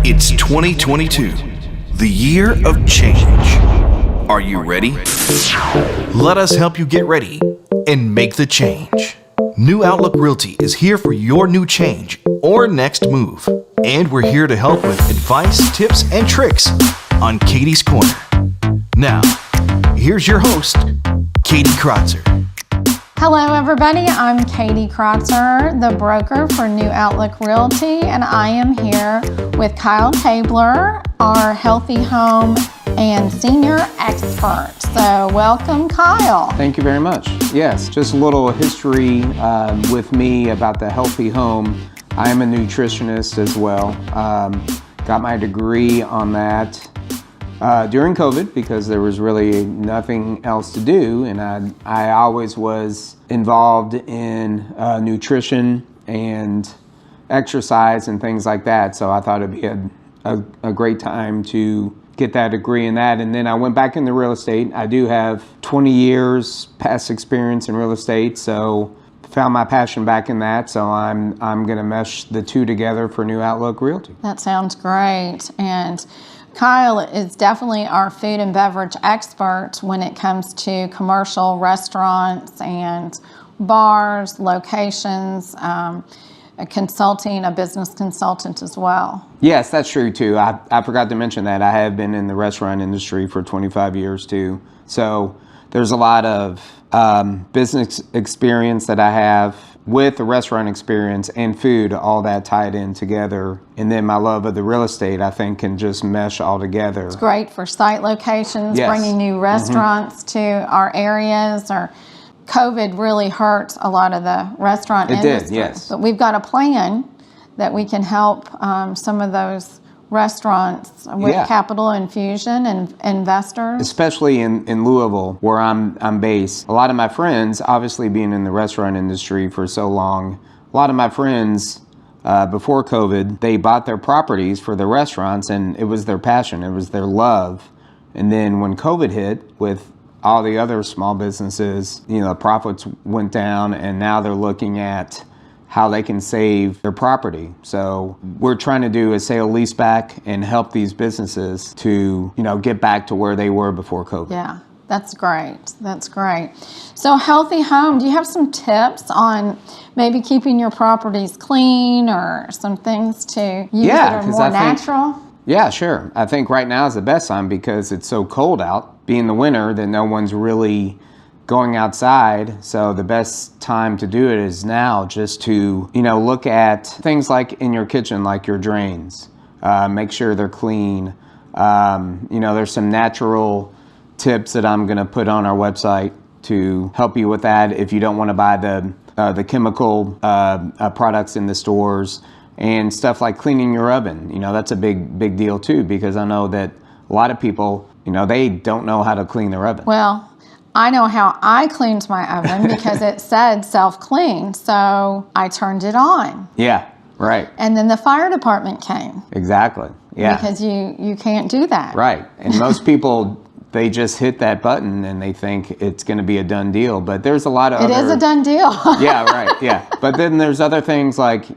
It's 2022, the year of change. Are you ready? Let us help you get ready and make the change. New Outlook Realty is here for your new change or next move. And we're here to help with advice, tips, and tricks on Katie's Corner. Now, here's your host, Katie Krotzer. Hello, everybody. I'm Katie Krotzer, the broker for New Outlook Realty, and I am here with Kyle Tabler, our healthy home and senior expert. So welcome, Kyle. Thank you very much. Yes, just a little history with me about the healthy home. I am a nutritionist as well. Got my degree on that during COVID because there was really nothing else to do, and I always was involved in nutrition and exercise and things like that, so I thought it'd be a great time to get that degree in that. And then I went back into real estate. I do have 20 years past experience in real estate, so found my passion back in that, so I'm going to mesh the two together for New Outlook Realty. That sounds great. And Kyle is definitely our food and beverage expert when it comes to commercial restaurants and bars, locations, a business consultant as well. Yes, that's true too. I forgot to mention that. I have been in the restaurant industry for 25 years too. So there's a lot of business experience that I have with the restaurant experience and food, all that tied in together. And then my love of the real estate, I think, can just mesh all together. It's great for site locations, Yes. bringing new restaurants to our areas. Or COVID really hurt a lot of the restaurant industry. It did, yes. But we've got a plan that we can help some of those restaurants with capital infusion and investors. Especially in Louisville, where I'm based. A lot of my friends, obviously being in the restaurant industry for so long, a lot of my friends before COVID, they bought their properties for their restaurants, and it was their passion, it was their love. And then when COVID hit with all the other small businesses, the profits went down, and now they're looking at how they can save their property. So we're trying to do a sale leaseback and help these businesses to, get back to where they were before COVID. Yeah, that's great. That's great. So healthy home, do you have some tips on maybe keeping your properties clean or some things to use that are more natural? Yeah, sure. I think right now is the best time because it's so cold out, being the winter, that no one's really going outside. So the best time to do it is now, just to, look at things like in your kitchen, like your drains. Make sure they're clean. There's some natural tips that I'm going to put on our website to help you with that if you don't want to buy the chemical products in the stores, and stuff like cleaning your oven. That's a big deal too, because I know that a lot of people, they don't know how to clean their oven. Well, I know how I cleaned my oven because it said self-clean, so I turned it on. Yeah, right. And then the fire department came. Exactly, yeah. Because you can't do that. Right, and most people, they just hit that button and they think it's going to be a done deal, but there's a lot of It is a done deal. Yeah, right, yeah. But then there's other things like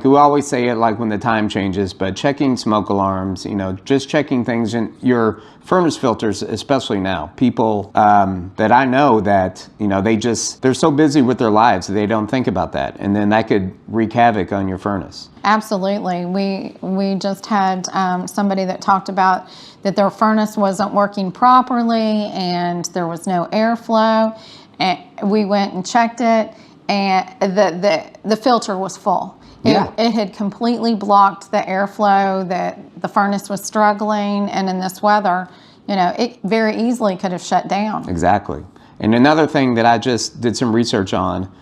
we always say it, like when the time changes, but checking smoke alarms, just checking things in your furnace filters, especially now. People that I know that, they're so busy with their lives that they don't think about that. And then that could wreak havoc on your furnace. Absolutely. We just had somebody that talked about that their furnace wasn't working properly and there was no airflow. And we went and checked it, and the filter was full. It had completely blocked the airflow, that the furnace was struggling, and in this weather, it very easily could have shut down. Exactly. And another thing that I just did some research on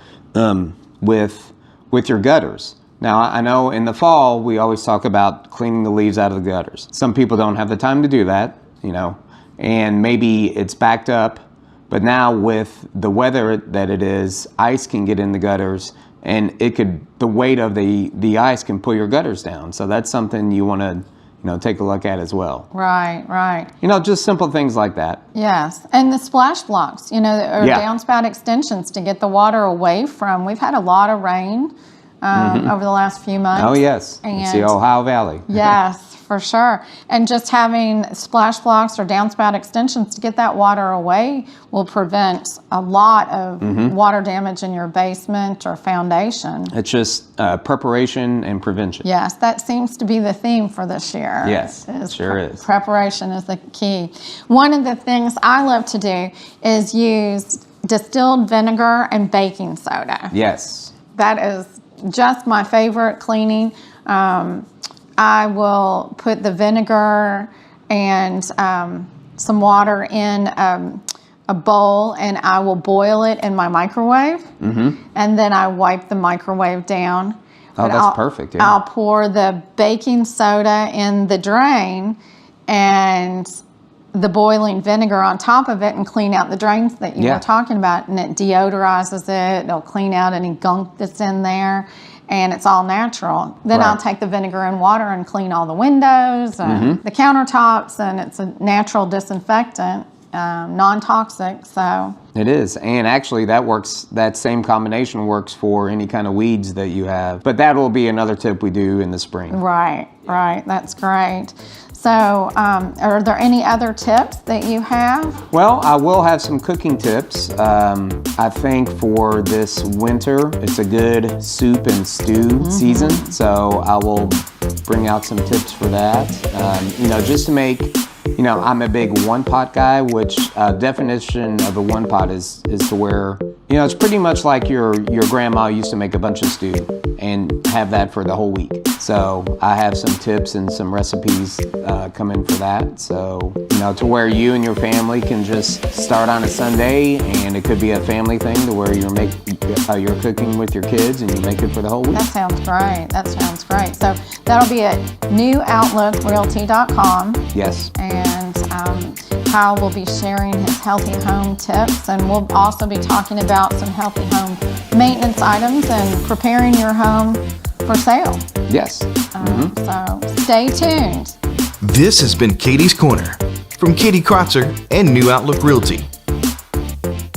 with your gutters. Now, I know in the fall, we always talk about cleaning the leaves out of the gutters. Some people don't have the time to do that, and maybe it's backed up. But now with the weather that it is, ice can get in the gutters, and the weight of the ice can pull your gutters down. So that's something you want to, take a look at as well. Right. Just simple things like that. Yes, and the splash blocks, or downspout extensions to get the water away from. We've had a lot of rain over the last few months. Oh yes, it's the Ohio Valley. Yes, for sure. And just having splash blocks or downspout extensions to get that water away will prevent a lot of water damage in your basement or foundation. It's just preparation and prevention. Yes, that seems to be the theme for this year. Yes, sure is. Preparation is the key. One of the things I love to do is use distilled vinegar and baking soda. Yes. That is just my favorite cleaning. I will put the vinegar and some water in a bowl, and I will boil it in my microwave, and then I wipe the microwave down. Oh, But that's perfect. Yeah. I'll pour the baking soda in the drain and the boiling vinegar on top of it and clean out the drains that you were talking about, and it deodorizes it. It'll clean out any gunk that's in there, and it's all natural. Then I'll take the vinegar and water and clean all the windows and the countertops, and it's a natural disinfectant, non-toxic. So It is, and actually that works. That same combination works for any kind of weeds that you have. But that will be another tip we do in the spring. right, that's great. So are there any other tips that you have? Well, I will have some cooking tips. I think for this winter, it's a good soup and stew season. So I will bring out some tips for that. Just to make, I'm a big one pot guy, which definition of a one pot is to where, it's pretty much like your grandma used to make a bunch of stew and have that for the whole week. So I have some tips and some recipes coming for that. So, to where you and your family can just start on a Sunday, and it could be a family thing to where you're cooking with your kids and you make it for the whole week. That sounds great. So that'll be at newoutlookrealty.com. Yes. And Kyle will be sharing his healthy home tips, and we'll also be talking about some healthy home maintenance items and preparing your home for sale. Yes. So stay tuned. This has been Katie's Corner from Katie Kratzer and New Outlook Realty.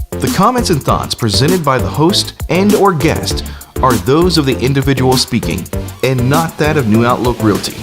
The comments and thoughts presented by the host and or guest are those of the individual speaking and not that of New Outlook Realty.